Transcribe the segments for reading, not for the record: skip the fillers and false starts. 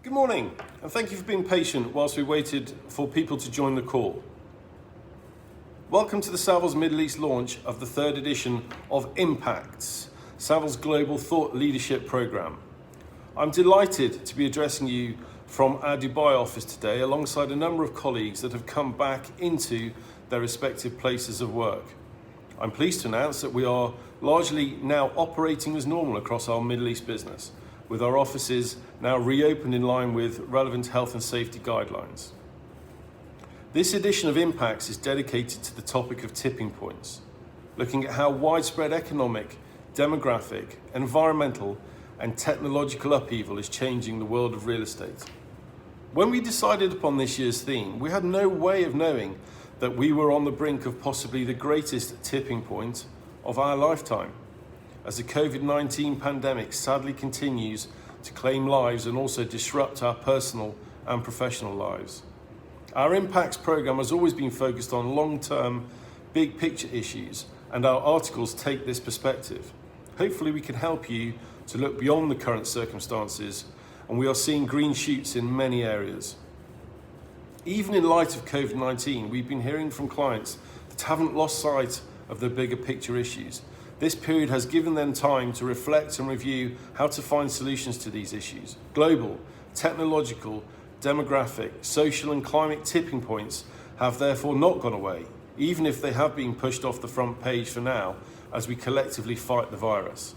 Good morning, and thank you for being patient whilst we waited for people to join the call. Welcome to the Savills Middle East launch of the third edition of Impacts, Savills Global Thought Leadership Programme. I'm delighted to be addressing you from our Dubai office today alongside a number of colleagues that have come back into their respective places of work. I'm pleased to announce that we are largely now operating as normal across our Middle East business, with our offices now reopened in line with relevant health and safety guidelines. This edition of Impacts is dedicated to the topic of tipping points, looking at how widespread economic, demographic, environmental and technological upheaval is changing the world of real estate. When we decided upon this year's theme, we had no way of knowing that we were on the brink of possibly the greatest tipping point of our lifetime, as the COVID-19 pandemic sadly continues to claim lives and also disrupt our personal and professional lives. Our Impacts programme has always been focused on long-term, big picture issues, and our articles take this perspective. Hopefully we can help you to look beyond the current circumstances, and we are seeing green shoots in many areas. Even in light of COVID-19, we've been hearing from clients that haven't lost sight of the bigger picture issues. This period has given them time to reflect and review how to find solutions to these issues. Global, technological, demographic, social and climate tipping points have therefore not gone away, even if they have been pushed off the front page for now as we collectively fight the virus.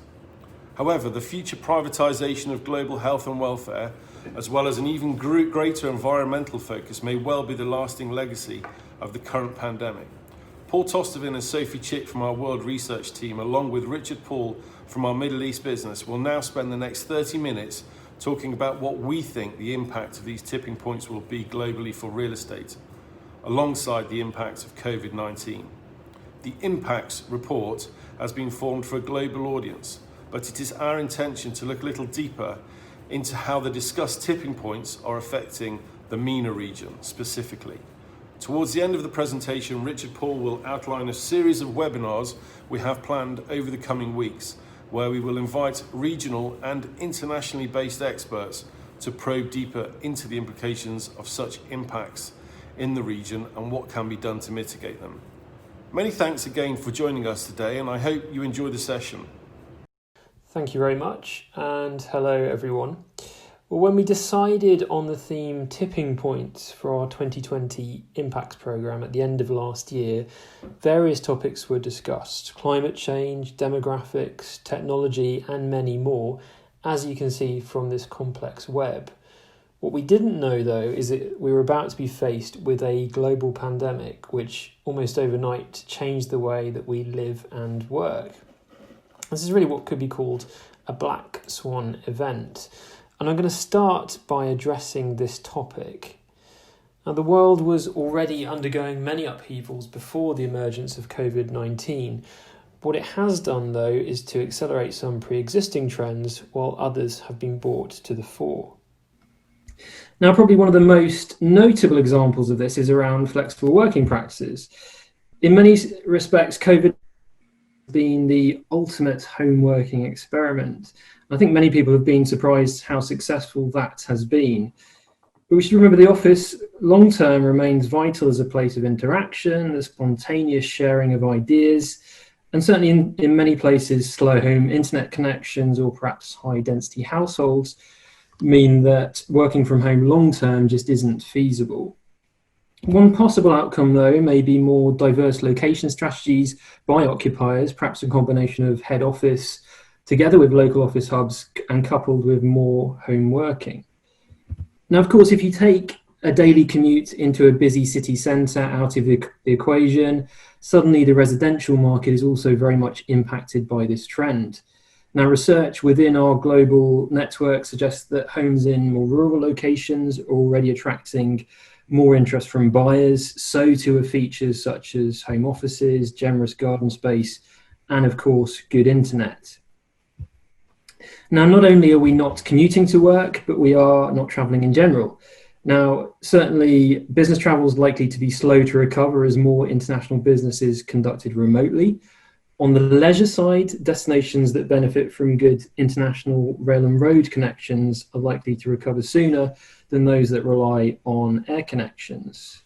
However, the future privatisation of global health and welfare, as well as an even greater environmental focus, may well be the lasting legacy of the current pandemic. Paul Tostevin and Sophie Chick from our World Research team, along with Richard Paul from our Middle East business, will now spend the next 30 minutes talking about what we think the impact of these tipping points will be globally for real estate, alongside the impacts of COVID-19. The Impacts report has been formed for a global audience, but it is our intention to look a little deeper into how the discussed tipping points are affecting the MENA region specifically. Towards the end of the presentation, Richard Paul will outline a series of webinars we have planned over the coming weeks, where we will invite regional and internationally based experts to probe deeper into the implications of such impacts in the region and what can be done to mitigate them. Many thanks again for joining us today, and I hope you enjoy the session. Thank you very much, and hello everyone. Well, when we decided on the theme tipping points for our 2020 Impacts programme at the end of last year, various topics were discussed: climate change, demographics, technology, and many more, as you can see from this complex web. What we didn't know, though, is that we were about to be faced with a global pandemic, which almost overnight changed the way that we live and work. This is really what could be called a black swan event. And I'm going to start by addressing this topic. Now, the world was already undergoing many upheavals before the emergence of COVID-19. What it has done, though, is to accelerate some pre-existing trends, while others have been brought to the fore. Now, probably one of the most notable examples of this is around flexible working practices. In many respects, COVID been the ultimate home working experiment. I think many people have been surprised how successful that has been. But we should remember the office long term remains vital as a place of interaction, the spontaneous sharing of ideas, and certainly in many places slow home internet connections or perhaps high density households mean that working from home long term just isn't feasible. One possible outcome, though, may be more diverse location strategies by occupiers, perhaps a combination of head office together with local office hubs and coupled with more home working. Now, of course, if you take a daily commute into a busy city centre out of the equation, suddenly the residential market is also very much impacted by this trend. Now, research within our global network suggests that homes in more rural locations are already attracting more interest from buyers, so too are features such as home offices, generous garden space, and of course, good internet. Now, not only are we not commuting to work, but we are not travelling in general. Now, certainly business travel is likely to be slow to recover as more international business is conducted remotely. On the leisure side, destinations that benefit from good international rail and road connections are likely to recover sooner than those that rely on air connections.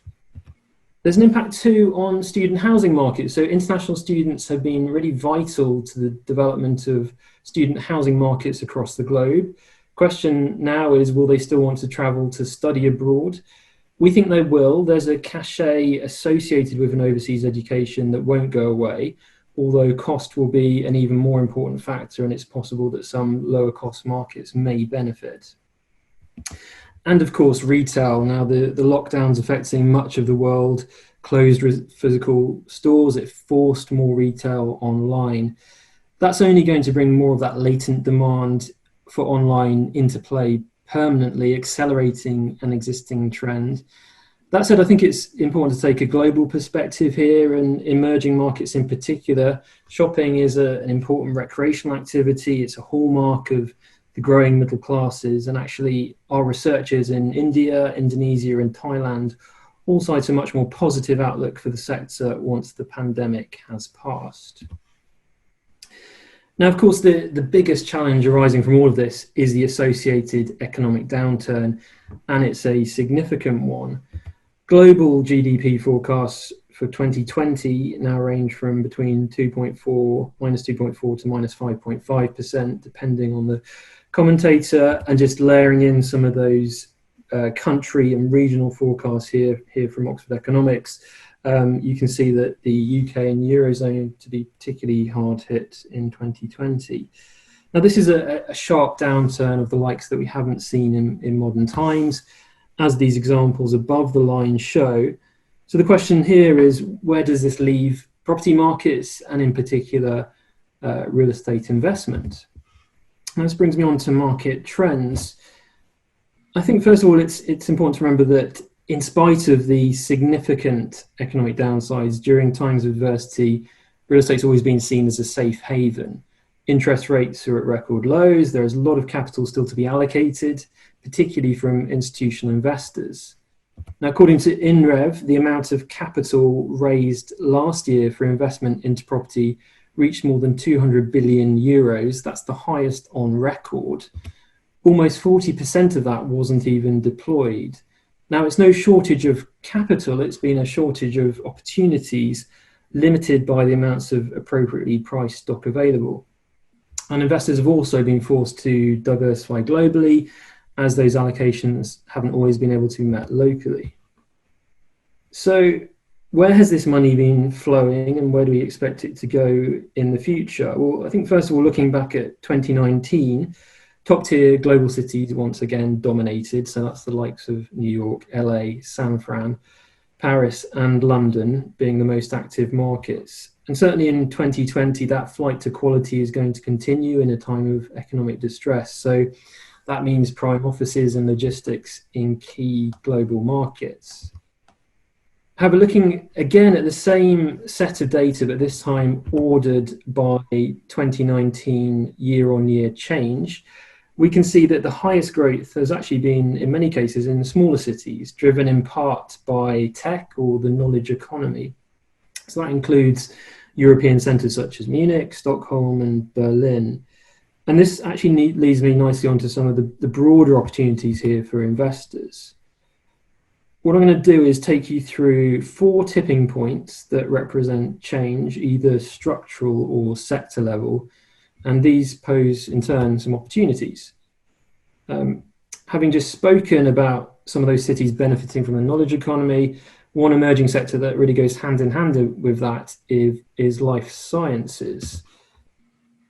There's an impact too on student housing markets. So international students have been really vital to the development of student housing markets across the globe. Question now is, will they still want to travel to study abroad? We think they will. There's a cachet associated with an overseas education that won't go away, although cost will be an even more important factor, and it's possible that some lower cost markets may benefit. And of course, retail. Now, the lockdowns affecting much of the world closed physical stores. It forced more retail online. That's only going to bring more of that latent demand for online into play permanently, accelerating an existing trend. That said, I think it's important to take a global perspective here, and emerging markets in particular. Shopping is an important recreational activity. It's a hallmark of the growing middle classes, and actually our researchers in India, Indonesia and Thailand all cite a much more positive outlook for the sector once the pandemic has passed. Now, of course, the biggest challenge arising from all of this is the associated economic downturn, and it's a significant one. Global GDP forecasts for 2020 now range from between minus 2.4 to minus 5.5%, depending on the commentator, and just layering in some of those country and regional forecasts here from Oxford Economics. You can see that the UK and Eurozone to be particularly hard hit in 2020. Now, this is a sharp downturn of the likes that we haven't seen in modern times, as these examples above the line show. So the question here is, where does this leave property markets, and in particular, real estate investment? Now, this brings me on to market trends. I think, first of all, it's important to remember that in spite of the significant economic downsides during times of adversity, real estate's always been seen as a safe haven. Interest rates are at record lows. There is a lot of capital still to be allocated, particularly from institutional investors. Now, according to INREV, the amount of capital raised last year for investment into property reached more than 200 billion euros. That's the highest on record. Almost 40% of that wasn't even deployed. Now, it's no shortage of capital, it's been a shortage of opportunities, limited by the amounts of appropriately priced stock available. And investors have also been forced to diversify globally, as those allocations haven't always been able to be met locally. So where has this money been flowing, and where do we expect it to go in the future? Well, I think first of all, looking back at 2019, top tier global cities once again dominated. So that's the likes of New York, LA, San Fran, Paris and London being the most active markets. And certainly in 2020, that flight to quality is going to continue in a time of economic distress. So that means prime offices and logistics in key global markets. However, looking again at the same set of data, but this time ordered by 2019 year-on-year change, we can see that the highest growth has actually been, in many cases, in smaller cities, driven in part by tech or the knowledge economy. So that includes European centres such as Munich, Stockholm and Berlin. And this actually leads me nicely onto some of the broader opportunities here for investors. What I'm going to do is take you through 4 tipping points that represent change, either structural or sector level, and these pose in turn some opportunities. Having just spoken about some of those cities benefiting from the knowledge economy, one emerging sector that really goes hand in hand with that is life sciences.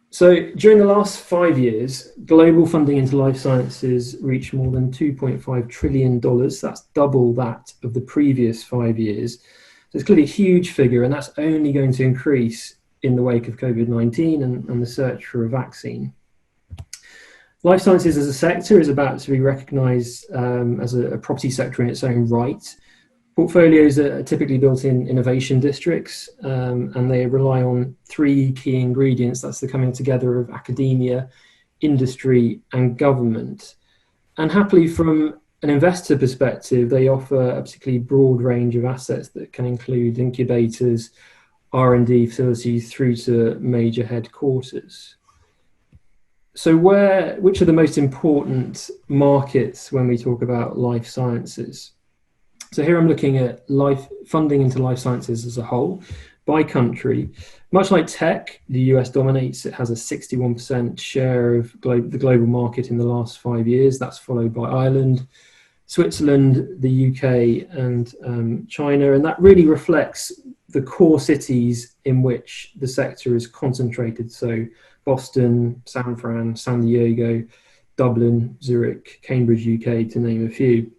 So during the last 5 years, global funding into life sciences reached more than $2.5 trillion. That's double that of the previous 5 years. So it's clearly a huge figure, and that's only going to increase in the wake of COVID-19 and the search for a vaccine. Life sciences as a sector is about to be recognised as a property sector in its own right. Portfolios are typically built in innovation districts, and they rely on 3 key ingredients. That's the coming together of academia, industry and government. And happily, from an investor perspective, they offer a particularly broad range of assets that can include incubators, R&D facilities through to major headquarters. So which are the most important markets when we talk about life sciences? So here I'm looking at funding into life sciences as a whole by country. Much like tech, the US dominates. It has a 61% share of the global market in the last 5 years. That's followed by Ireland, Switzerland, the UK, and China. And that really reflects the core cities in which the sector is concentrated. So Boston, San Fran, San Diego, Dublin, Zurich, Cambridge, UK, to name a few.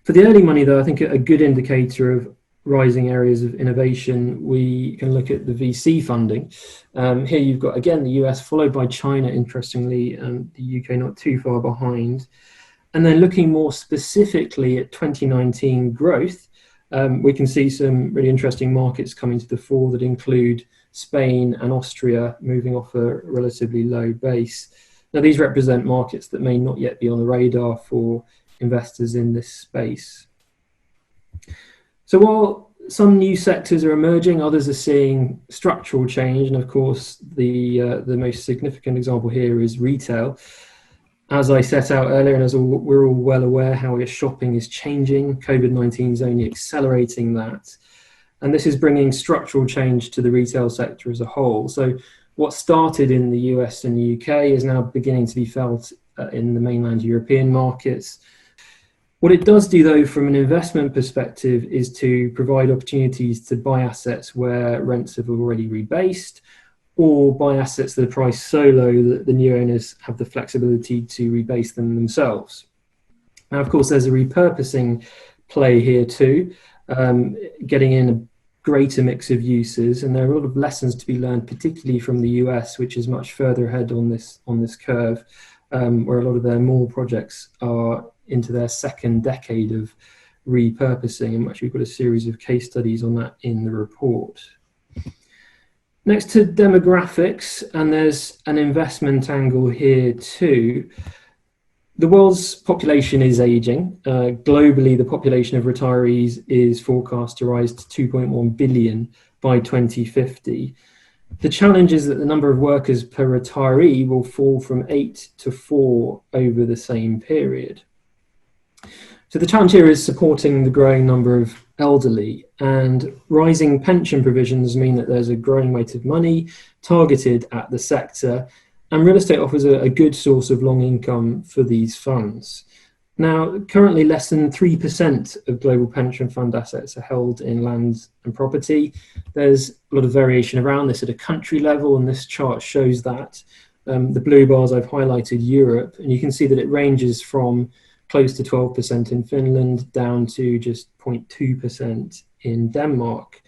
For the early money, though, I think a good indicator of rising areas of innovation, we can look at the VC funding. Here you've got, again, the US followed by China, interestingly, and the UK not too far behind. And then looking more specifically at 2019 growth, we can see some really interesting markets coming to the fore that include Spain and Austria moving off a relatively low base. Now, these represent markets that may not yet be on the radar for investors in this space. So while some new sectors are emerging, others are seeing structural change. And of course, the most significant example here is retail. As I set out earlier, and as we're all well aware, how shopping is changing. COVID-19 is only accelerating that. And this is bringing structural change to the retail sector as a whole. So what started in the US and the UK is now beginning to be felt in the mainland European markets. What it does do, though, from an investment perspective, is to provide opportunities to buy assets where rents have already rebased, or buy assets that are priced so low that the new owners have the flexibility to rebase them themselves. Now, of course, there's a repurposing play here too, getting in a greater mix of uses, and there are a lot of lessons to be learned, particularly from the US, which is much further ahead on this curve, where a lot of their mall projects are into their second decade of repurposing, and actually we've got a series of case studies on that in the report. Next to demographics, and there's an investment angle here too. The world's population is aging. Globally, the population of retirees is forecast to rise to 2.1 billion by 2050. The challenge is that the number of workers per retiree will fall from 8 to 4 over the same period. So the challenge here is supporting the growing number of elderly, and rising pension provisions mean that there's a growing weight of money targeted at the sector, and real estate offers a good source of long income for these funds. Now, currently less than 3% of global pension fund assets are held in land and property. There's a lot of variation around this at a country level, and this chart shows that. The blue bars I've highlighted Europe, and you can see that it ranges from close to 12% in Finland down to just 0.2% in Denmark.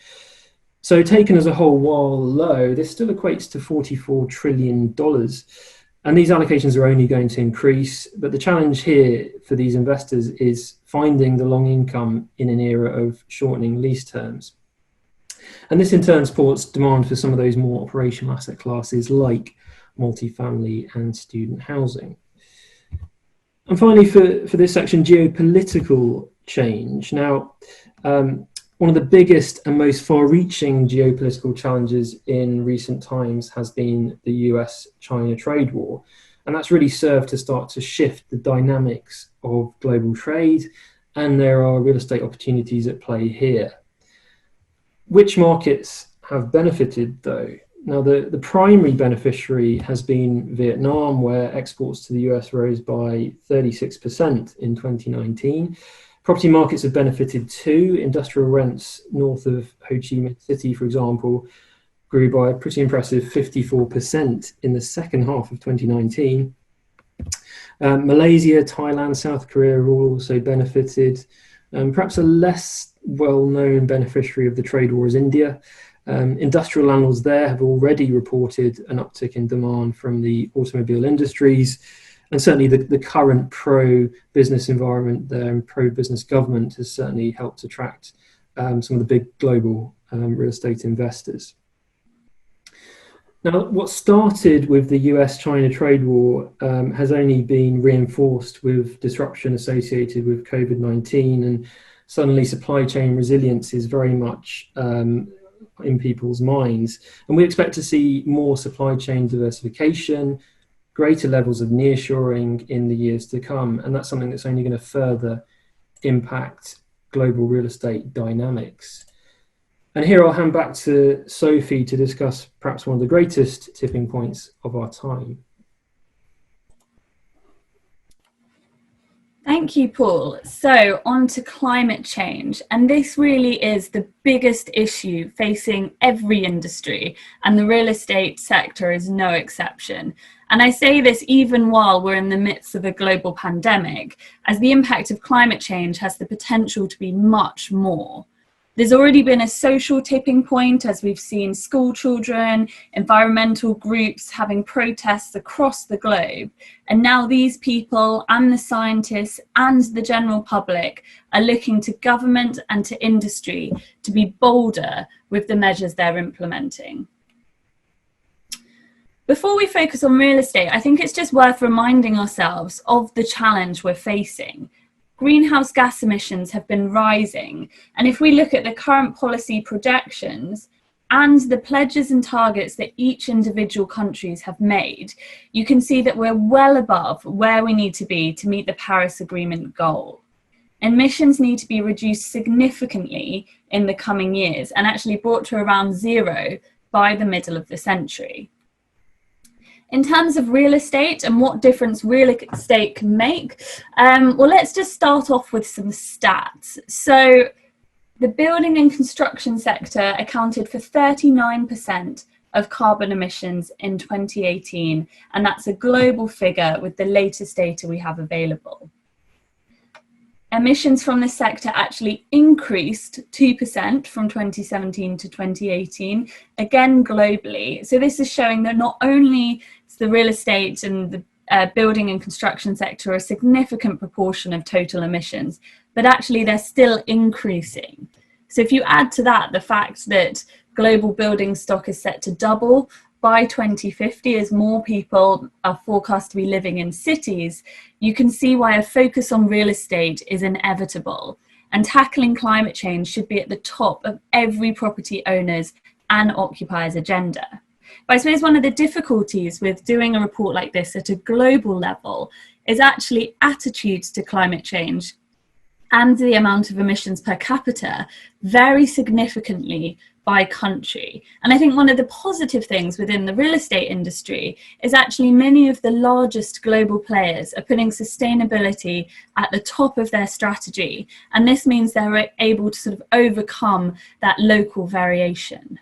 So taken as a whole, while low, this still equates to $44 trillion. And these allocations are only going to increase. But the challenge here for these investors is finding the long income in an era of shortening lease terms. And this in turn supports demand for some of those more operational asset classes like multifamily and student housing. And finally, for this section, geopolitical change. Now, one of the biggest and most far-reaching geopolitical challenges in recent times has been the US-China trade war. And that's really served to start to shift the dynamics of global trade, and there are real estate opportunities at play here. Which markets have benefited, though? Now, the primary beneficiary has been Vietnam, where exports to the US rose by 36% in 2019. Property markets have benefited too. Industrial rents north of Ho Chi Minh City, for example, grew by a pretty impressive 54% in the second half of 2019. Malaysia, Thailand, South Korea have all also benefited. Perhaps a less well-known beneficiary of the trade war is India. Industrial landlords there have already reported an uptick in demand from the automobile industries, and certainly the current pro-business environment there and pro-business government has certainly helped attract some of the big global real estate investors. Now, what started with the US-China trade war has only been reinforced with disruption associated with COVID-19, and suddenly supply chain resilience is very much in people's minds. And we expect to see more supply chain diversification, greater levels of nearshoring in the years to come. And that's something that's only going to further impact global real estate dynamics. And here I'll hand back to Sophie to discuss perhaps one of the greatest tipping points of our time. Thank you, Paul. So on to climate change. And this really is the biggest issue facing every industry, and the real estate sector is no exception. And I say this even while we're in the midst of a global pandemic, as the impact of climate change has the potential to be much more. There's already been a social tipping point, as we've seen school children, environmental groups having protests across the globe. And now these people and the scientists and the general public are looking to government and to industry to be bolder with the measures they're implementing. Before we focus on real estate, I think it's just worth reminding ourselves of the challenge we're facing. Greenhouse gas emissions have been rising, and if we look at the current policy projections and the pledges and targets that each individual countries have made, you can see that we're well above where we need to be to meet the Paris Agreement goal. Emissions need to be reduced significantly in the coming years and actually brought to around zero by the middle of the century. In terms of real estate and what difference real estate can make, well, let's just start off with some stats. So the building and construction sector accounted for 39% of carbon emissions in 2018, and that's a global figure with the latest data we have available. Emissions from this sector actually increased 2% from 2017 to 2018, again globally. So this is showing that not only is the real estate and the building and construction sector a significant proportion of total emissions, but actually they're still increasing. So if you add to that the fact that global building stock is set to double by 2050 as more people are forecast to be living in cities, you can see why a focus on real estate is inevitable, and tackling climate change should be at the top of every property owner's and occupier's agenda. But I suppose one of the difficulties with doing a report like this at a global level is actually attitudes to climate change and the amount of emissions per capita vary significantly by country. And I think one of the positive things within the real estate industry is actually many of the largest global players are putting sustainability at the top of their strategy. And this means they're able to sort of overcome that local variation.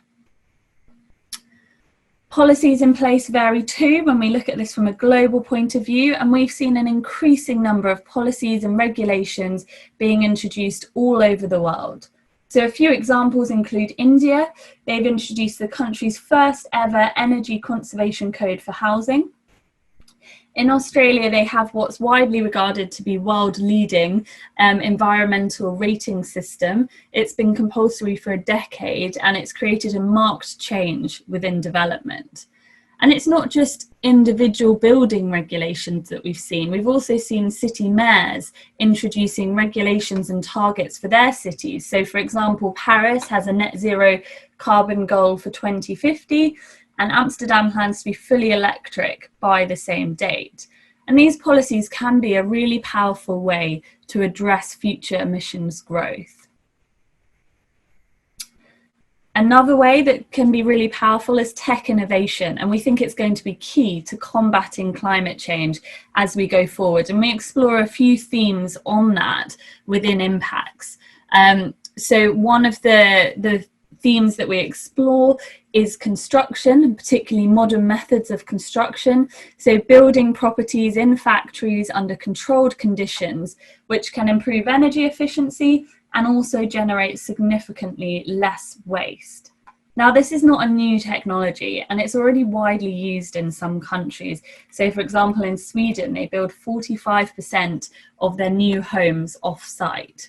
Policies in place vary too when we look at this from a global point of view, and we've seen an increasing number of policies and regulations being introduced all over the world. So a few examples include India. They've introduced the country's first ever energy conservation code for housing. In Australia, they have what's widely regarded to be world-leading environmental rating system. It's been compulsory for a decade, and it's created a marked change within development. And it's not just individual building regulations that we've seen. We've also seen city mayors introducing regulations and targets for their cities. So, for example, Paris has a net zero carbon goal for 2050, and Amsterdam plans to be fully electric by the same date. And these policies can be a really powerful way to address future emissions growth. Another way that can be really powerful is tech innovation, and we think it's going to be key to combating climate change as we go forward. And we explore a few themes on that within impacts. So one of the themes that we explore is construction, and particularly modern methods of construction. So building properties in factories under controlled conditions, which can improve energy efficiency and also generate significantly less waste. Now, this is not a new technology, and it's already widely used in some countries. So, for example, in Sweden, they build 45% of their new homes off-site.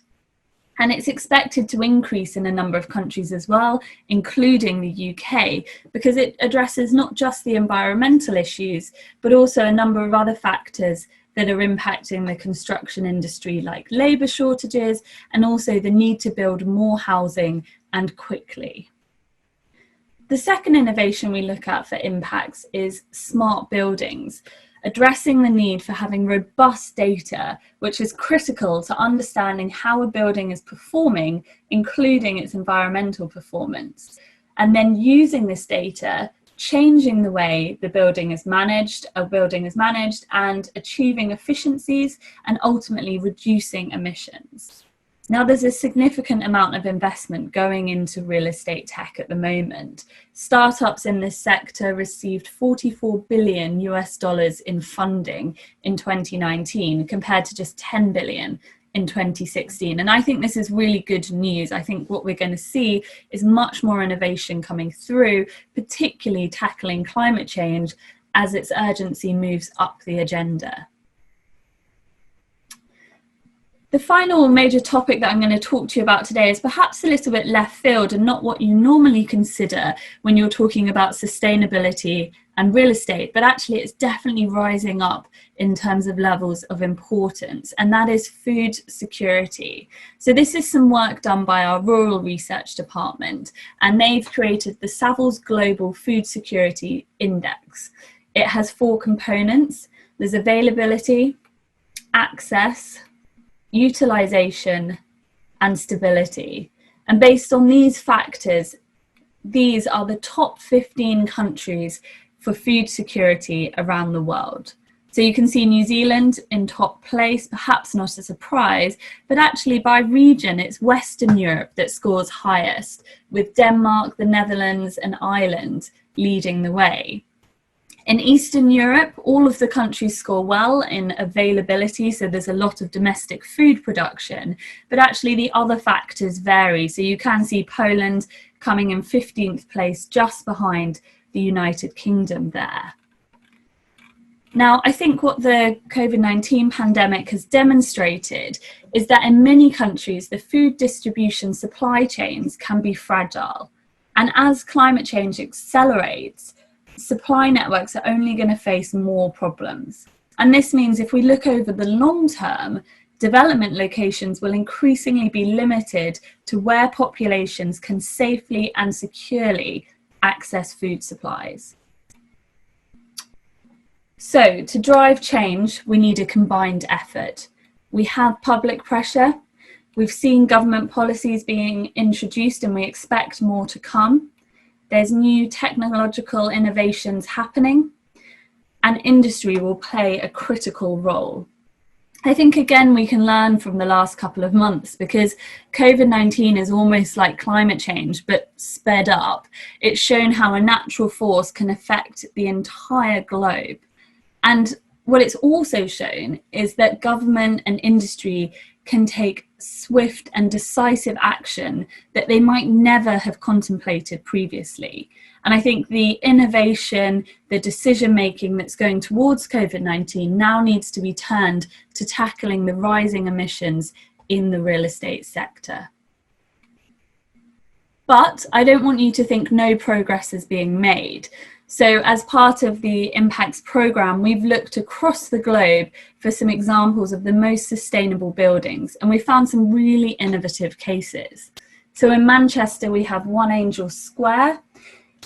And it's expected to increase in a number of countries as well, including the UK, because it addresses not just the environmental issues, but also a number of other factors that are impacting the construction industry, like labour shortages and also the need to build more housing and quickly. The second innovation we look at for impacts is smart buildings, addressing the need for having robust data, which is critical to understanding how a building is performing, including its environmental performance. And then using this data, changing the way a building is managed, and achieving efficiencies and ultimately reducing emissions. Now, there's a significant amount of investment going into real estate tech at the moment. Startups in this sector received $44 billion in funding in 2019, compared to just $10 billion in 2016. And I think this is really good news. I think what we're going to see is much more innovation coming through, particularly tackling climate change as its urgency moves up the agenda. The final major topic that I'm going to talk to you about today is perhaps a little bit left field and not what you normally consider when you're talking about sustainability and real estate, but actually it's definitely rising up in terms of levels of importance, and that is food security. So this is some work done by our rural research department, and they've created the Savills Global Food Security Index. It has 4 components. There's availability, access, utilization, and stability. And based on these factors, these are the top 15 countries for food security around the world. So you can see New Zealand in top place, perhaps not a surprise, but actually by region, it's Western Europe that scores highest, with Denmark, the Netherlands, and Ireland leading the way. In Eastern Europe, all of the countries score well in availability, so there's a lot of domestic food production, but actually the other factors vary. So you can see Poland coming in 15th place, just behind the United Kingdom there. Now, I think what the COVID-19 pandemic has demonstrated is that in many countries, the food distribution supply chains can be fragile. And as climate change accelerates, supply networks are only going to face more problems. And this means if we look over the long term, development locations will increasingly be limited to where populations can safely and securely access food supplies. So to drive change, we need a combined effort. We have public pressure. We've seen government policies being introduced and we expect more to come. There's new technological innovations happening, and industry will play a critical role. I think, again, we can learn from the last couple of months, because COVID-19 is almost like climate change, but sped up. It's shown how a natural force can affect the entire globe. And what it's also shown is that government and industry can take swift and decisive action that they might never have contemplated previously. And I think the innovation, the decision making that's going towards COVID-19 now needs to be turned to tackling the rising emissions in the real estate sector. But I don't want you to think no progress is being made. So as part of the Impacts programme, we've looked across the globe for some examples of the most sustainable buildings, and we found some really innovative cases. So in Manchester, we have One Angel Square.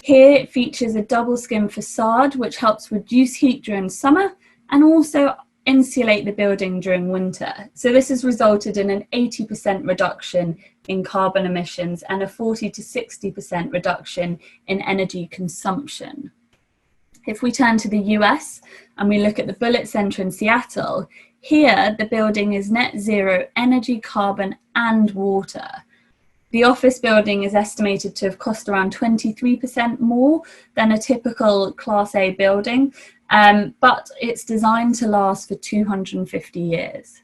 Here it features a double skin facade, which helps reduce heat during summer and also insulate the building during winter. So this has resulted in an 80% reduction in carbon emissions and a 40 to 60% reduction in energy consumption. If we turn to the US and we look at the Bullitt Center in Seattle, here the building is net zero energy, carbon and water. The office building is estimated to have cost around 23% more than a typical Class A building, but it's designed to last for 250 years.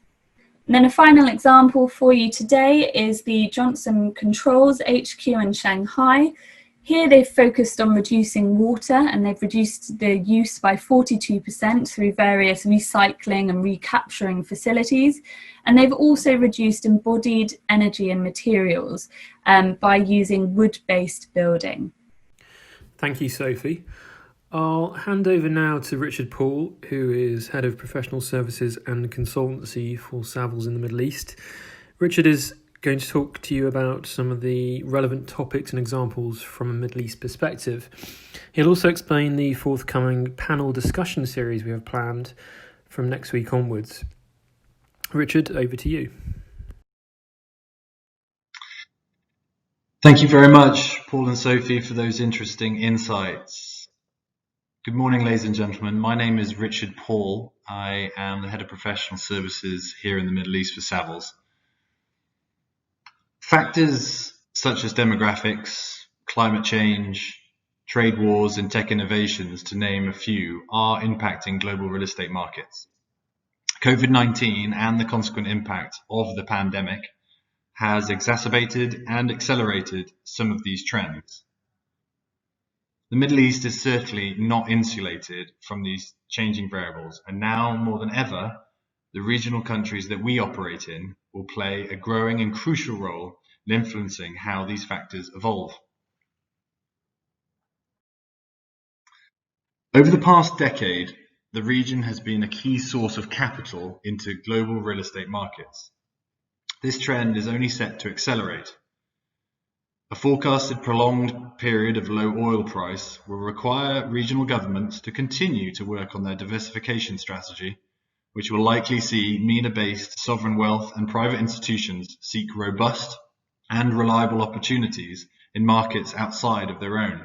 And then a final example for you today is the Johnson Controls HQ in Shanghai. Here they've focused on reducing water, and they've reduced the use by 42% through various recycling and recapturing facilities. And they've also reduced embodied energy and materials by using wood-based building. Thank you, Sophie. I'll hand over now to Richard Poole, who is Head of Professional Services and Consultancy for Savills in the Middle East. Richard is going to talk to you about some of the relevant topics and examples from a Middle East perspective. He'll also explain the forthcoming panel discussion series we have planned from next week onwards. Richard, over to you. Thank you very much, Paul and Sophie, for those interesting insights. Good morning, ladies and gentlemen. My name is Richard Paul. I am the Head of Professional Services here in the Middle East for Savills. Factors such as demographics, climate change, trade wars and tech innovations, to name a few, are impacting global real estate markets. COVID-19 and the consequent impact of the pandemic has exacerbated and accelerated some of these trends. The Middle East is certainly not insulated from these changing variables, and now more than ever, the regional countries that we operate in will play a growing and crucial role in influencing how these factors evolve. Over the past decade, the region has been a key source of capital into global real estate markets. This trend is only set to accelerate. A forecasted prolonged period of low oil price will require regional governments to continue to work on their diversification strategy, which will likely see MENA-based sovereign wealth and private institutions seek robust and reliable opportunities in markets outside of their own.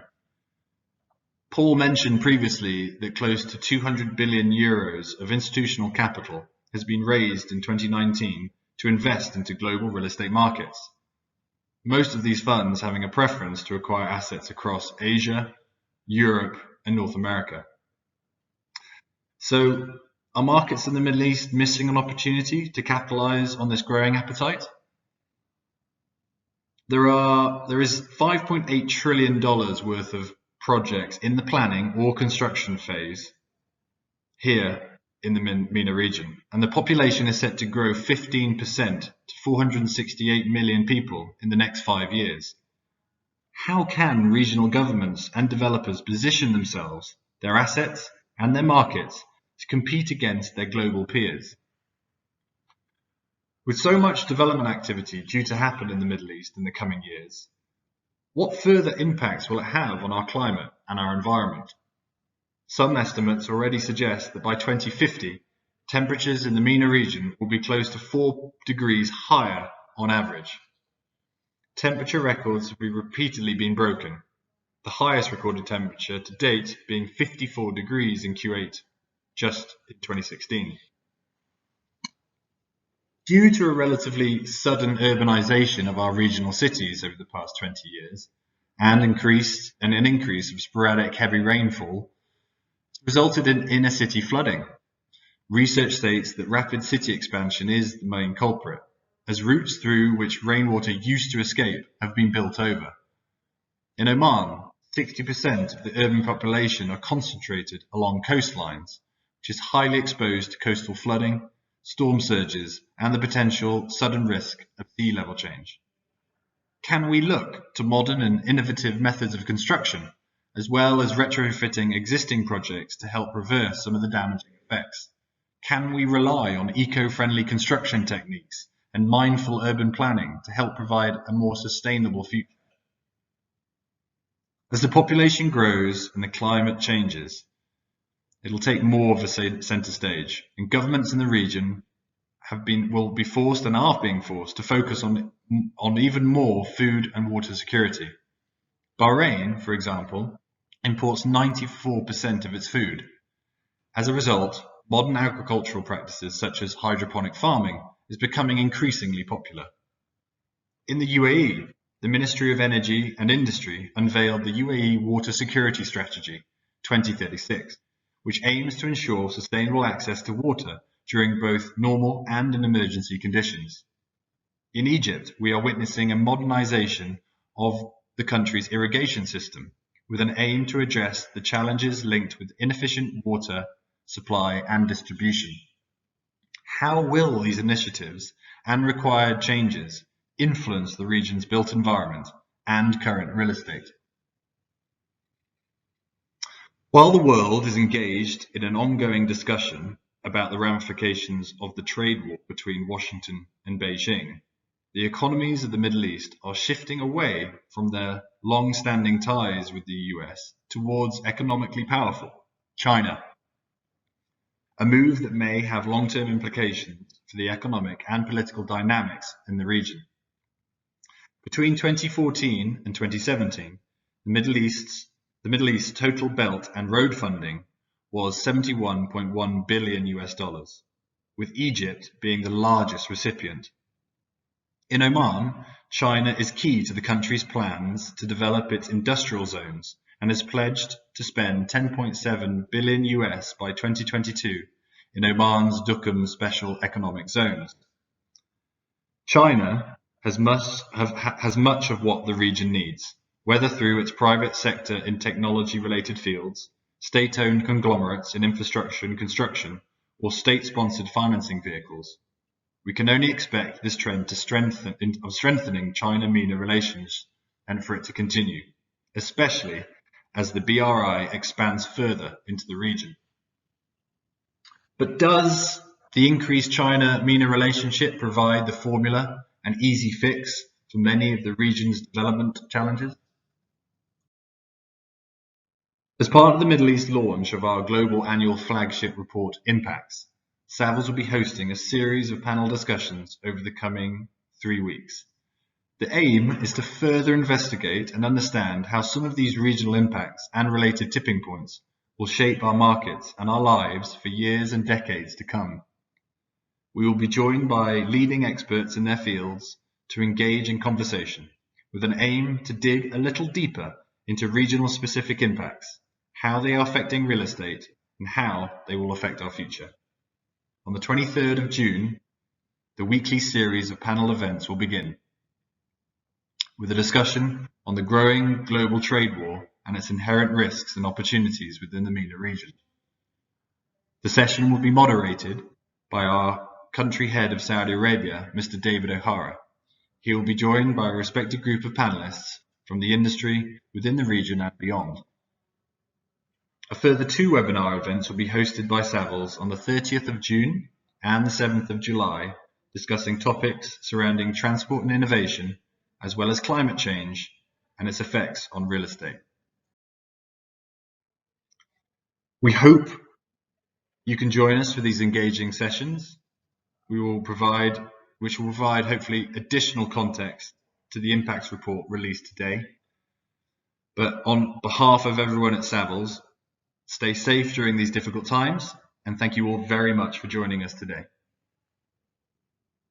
Paul mentioned previously that close to 200 billion euros of institutional capital has been raised in 2019 to invest into global real estate markets. Most of these funds having a preference to acquire assets across Asia, Europe, and North America. So, are markets in the Middle East missing an opportunity to capitalize on this growing appetite? There is $5.8 trillion worth of projects in the planning or construction phase here in the MENA region, and the population is set to grow 15% to 468 million people in the next 5 years. How can regional governments and developers position themselves, their assets, and their markets to compete against their global peers? With so much development activity due to happen in the Middle East in the coming years, what further impacts will it have on our climate and our environment? Some estimates already suggest that by 2050, temperatures in the MENA region will be close to 4 degrees higher on average. Temperature records have repeatedly been broken, the highest recorded temperature to date being 54 degrees in Q8, just in 2016. Due to a relatively sudden urbanization of our regional cities over the past 20 years, and an increase of sporadic heavy rainfall, it's resulted in inner city flooding. Research states that rapid city expansion is the main culprit, as routes through which rainwater used to escape have been built over. In Oman, 60% of the urban population are concentrated along coastlines, which is highly exposed to coastal flooding, storm surges, and the potential sudden risk of sea level change. Can we look to modern and innovative methods of construction, as well as retrofitting existing projects to help reverse some of the damaging effects? Can we rely on eco-friendly construction techniques and mindful urban planning to help provide a more sustainable future? As the population grows and the climate changes, it will take more of a centre stage, and governments in the region will be forced and are being forced to focus on even more food and water security. Bahrain, for example, imports 94% of its food. As a result, modern agricultural practices such as hydroponic farming is becoming increasingly popular. In the UAE, the Ministry of Energy and Industry unveiled the UAE Water Security Strategy 2036, which aims to ensure sustainable access to water during both normal and in emergency conditions. In Egypt, we are witnessing a modernization of the country's irrigation system with an aim to address the challenges linked with inefficient water supply and distribution. How will these initiatives and required changes influence the region's built environment and current real estate? While the world is engaged in an ongoing discussion about the ramifications of the trade war between Washington and Beijing, the economies of the Middle East are shifting away from their long-standing ties with the US towards economically powerful China, a move that may have long-term implications for the economic and political dynamics in the region. Between 2014 and 2017, the Middle East's total belt and road funding was $71.1 billion, with Egypt being the largest recipient. In Oman, China is key to the country's plans to develop its industrial zones and has pledged to spend $10.7 billion by 2022 in Oman's Duqm Special Economic Zones. China has much of what the region needs, whether through its private sector in technology-related fields, state-owned conglomerates in infrastructure and construction, or state-sponsored financing vehicles. We can only expect this trend of strengthening China-MENA relations and for it to continue, especially as the BRI expands further into the region. But does the increased China-MENA relationship provide the formula and easy fix for many of the region's development challenges? As part of the Middle East launch of our global annual flagship report, Impacts, Savills will be hosting a series of panel discussions over the coming 3 weeks. The aim is to further investigate and understand how some of these regional impacts and related tipping points will shape our markets and our lives for years and decades to come. We will be joined by leading experts in their fields to engage in conversation with an aim to dig a little deeper into regional specific impacts, how they are affecting real estate, and how they will affect our future. On the 23rd of June, the weekly series of panel events will begin, with a discussion on the growing global trade war and its inherent risks and opportunities within the MENA region. The session will be moderated by our country head of Saudi Arabia, Mr. David O'Hara. He will be joined by a respected group of panelists from the industry within the region and beyond. A further 2 webinar events will be hosted by Savills on the 30th of June and the 7th of July, discussing topics surrounding transport and innovation, as well as climate change and its effects on real estate. We hope you can join us for these engaging sessions, which will provide hopefully additional context to the impacts report released today. But on behalf of everyone at Savills, stay safe during these difficult times, and thank you all very much for joining us today.